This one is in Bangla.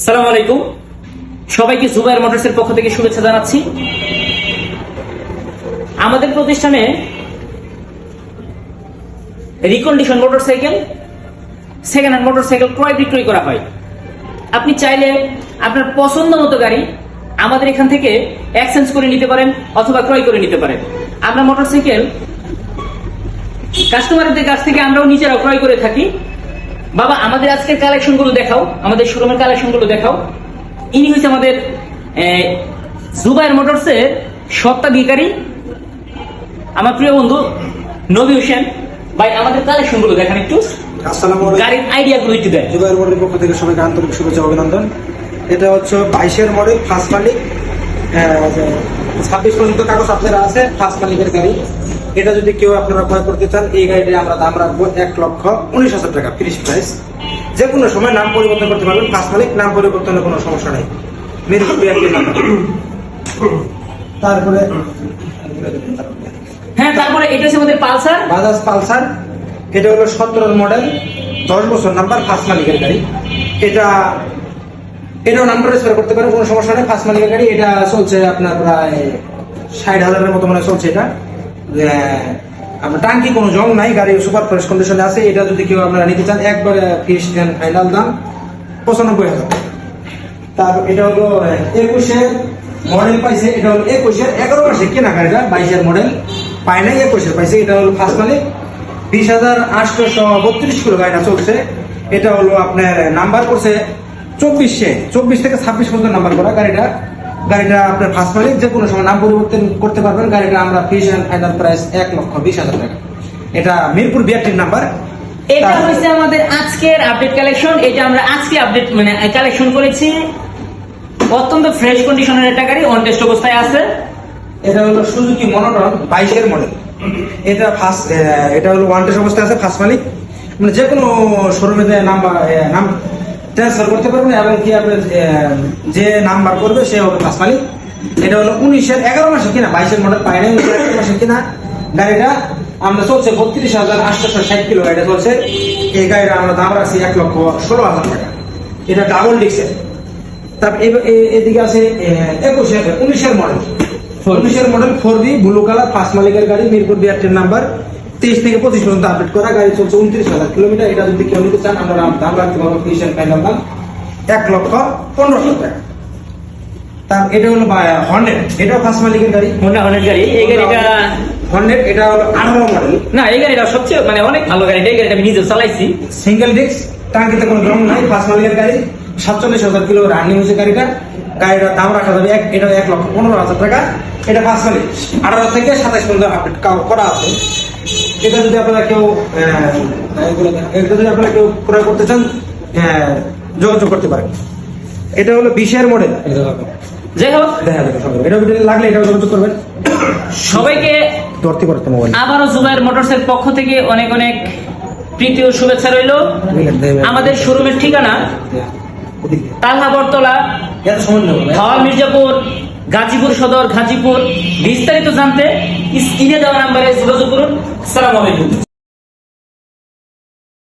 সালাম আলাইকুম, সবাইকে জুবায়ের মোটরসের পক্ষ থেকে শুভেচ্ছা জানাচ্ছি। আমাদের প্রতিষ্ঠানে recondition motorcycle, second hand motorcycle ক্রয় বিক্রয় করা হয়। আপনি চাইলে আপনার পছন্দ মতো গাড়ি আমাদের এখান থেকে এক্সচেঞ্জ করে নিতে পারেন অথবা ক্রয় করে নিতে পারেন। আমরা মোটরসাইকেল কাস্টমারদের কাছ থেকে আমরাও নিজেরাও ক্রয় করে থাকি। বাবা, আমাদের আজকের কালেকশন গুলো দেখাও, আমাদের শোরুমের কালেকশন গুলো দেখাও। ইনি হচ্ছে আমাদের জুবায়ের মোটরসের স্বত্বাধিকারী আমার প্রিয় বন্ধু নবী হোসেন ভাই। আমাদের কালেকশন গুলো দেখান একটু। আসসালামু আলাইকুম। গাড়ির আইডিয়া গুলো একটু দেন। জুবায়ের মোটরের পক্ষ থেকে সবাইকে আন্তরিক শুভেচ্ছা অভিনন্দন। এটা হচ্ছে 22-এর মডেল, ফার্স্ট মালিক, 26 পর্যন্ত কাগজ আপনারা আছে, ফার্স্ট মালিকের গাড়ি। এটা যদি কেউ আপনারা ক্রয় করতে চান, এই গাড়িটা আমরা দাম রাখবো 1,19,000 টাকা ফিক্স প্রাইস। যে কোনো সময় নাম পরিবর্তন করতে পারবেন, ফার্স্ট মালিক নাম পরিবর্তনের কোনো সমস্যা নেই। মিরপুর বিআরটির নাম। তারপরে হ্যাঁ, তারপরে এটা হচ্ছে আমাদের পালসার, বাজাজ পালসার। এটা হলো 17 মডেল, 10 বছর নাম্বার, ফার্স্ট মালিকের গাড়ি। এটাও নাম্বার রেজিস্টার করতে পারেন, কোনো সমস্যা নেই। ফার্স্ট মালিকের গাড়ি। এটা চলছে আপনার প্রায় 60,000-এর মতো মনে চলছে। এটা আপনার টাঙ্কি কোনো জং নাই, গাড়ি সুপার ফ্রেশ কন্ডিশনে আছে। এটা যদি কেউ আপনারা নিতে চান, একবারে ফিক্স এন্ড ফাইনাল দাম 95,000। তারপর এটা হলো 21-এর মডেল পাইছে। এটা হলো 21-এর 11 মাসে কেনা গাড়িটা, 22-এর মডেল পায় নাই, 21-এর পাইছে। এটা হলো ফার্স্ট মালিক, 20,832 কিলো গাড়িটা চলছে। এটা হলো আপনার নাম্বার করছে 24 থেকে 26 পর্যন্ত নাম্বার করা গাড়িটা আপনার ফার্স্ট মালিক। যে কোনো সময় নাম পরিবর্তন করতে পারবেন। গাড়িটা আমরা ফিক্স এন্ড ফাইনাল প্রাইস 1,20,000 টাকা। এটা মিরপুর বিআরটির নাম্বার। এটা হচ্ছে আমাদের আজকের আপডেট কালেকশন। এটা আমরা আজকে আপডেট কালেকশন করেছি। অত্যন্ত ফ্রেশ কন্ডিশনের একটা গাড়ি, অন টেস্ট অবস্থায় আছে। এটা হলো সুজুকি মনোটন, 22-এর মডেল। এটা হলো ওয়ান টেস্ট অবস্থায় আছে, ফার্স্ট মালিক। মানে যে কোনো শোরুমে নাম ট্রান্সফার করতে পারবেন, এবং কি আপনার যে নাম্বার করবে সে হবে ফার্স্ট মালিক। এটা হলো 19-এর 11 মাসে কিনা, 22-এর মডেল পাই নাই, 19-এর মাসে কিনা গাড়িটা আমরা চলছে 32,860 কিলো গাড়িটা চলছে। এই গাড়িটা আমরা দাম রাখছি 1,16,000 টাকা। এটা ডাবল ডিক্সের। তারপর এদিকে আছে 19-এর মডেল, 19-এর model 4B blue colour, first মালিকের গাড়ি, মিরপুর বিআরটির নাম্বার। 23 থেকে 25 পর্যন্ত আপডেট করা গাড়ি, চলছে 29,000 কিলোমিটার। এটা যদি কেউ নিতে চান, আমরা দাম রাখতে পারবো ফিক্স এন্ড ফাইনাল দাম 1,15,000 টাকা। তার এটা হলো হর্নেট, এটাও ফার্স্ট মালিকের গাড়ি, হর্নেট গাড়ি। এই গাড়িটা হর্নেট, এটা হলো 18 মডেল। না, এই গাড়িটা সবচেয়ে অনেক ভালো গাড়ি। এই গাড়িটা আমি নিজে চালাইছি। সিঙ্গেল ডিস্ক, টাঙ্কিতে কোনো জং নাই, ফার্স্ট মালিকের গাড়ি। 47,000 কিলো রানিং হয়েছে গাড়িটার দাম রাখা যাবে এটা 1,15,000 টাকা। এটা ফার্স্ট মালিক, 18 থেকে 27 পর্যন্ত আপডেট করা আছে। এটা যদি আপনারা কেউ ক্রয় করতে চান, যোগাযোগ করতে পারেন। এটা হলো 20-এর মডেল। যাই হোক, দেখা যাবে সবাই, এটা লাগলে এটাও যোগাযোগ করবেন। সবাইকে ধরতে পারতে মোবাইল। আবারও জুবায়ের মোটরসের পক্ষ থেকে অনেক অনেক প্রীতি ও শুভেচ্ছা রইল। আমাদের শোরুমের ঠিকানা তালহা বটতলা, হাওয়া মির্জাপুর, গাজীপুর সদর, গাজীপুর। বিস্তারিত জানতে স্ক্রিনে দেওয়া নাম্বারে যোগাযোগ করুন। আসসালামু আলাইকুম।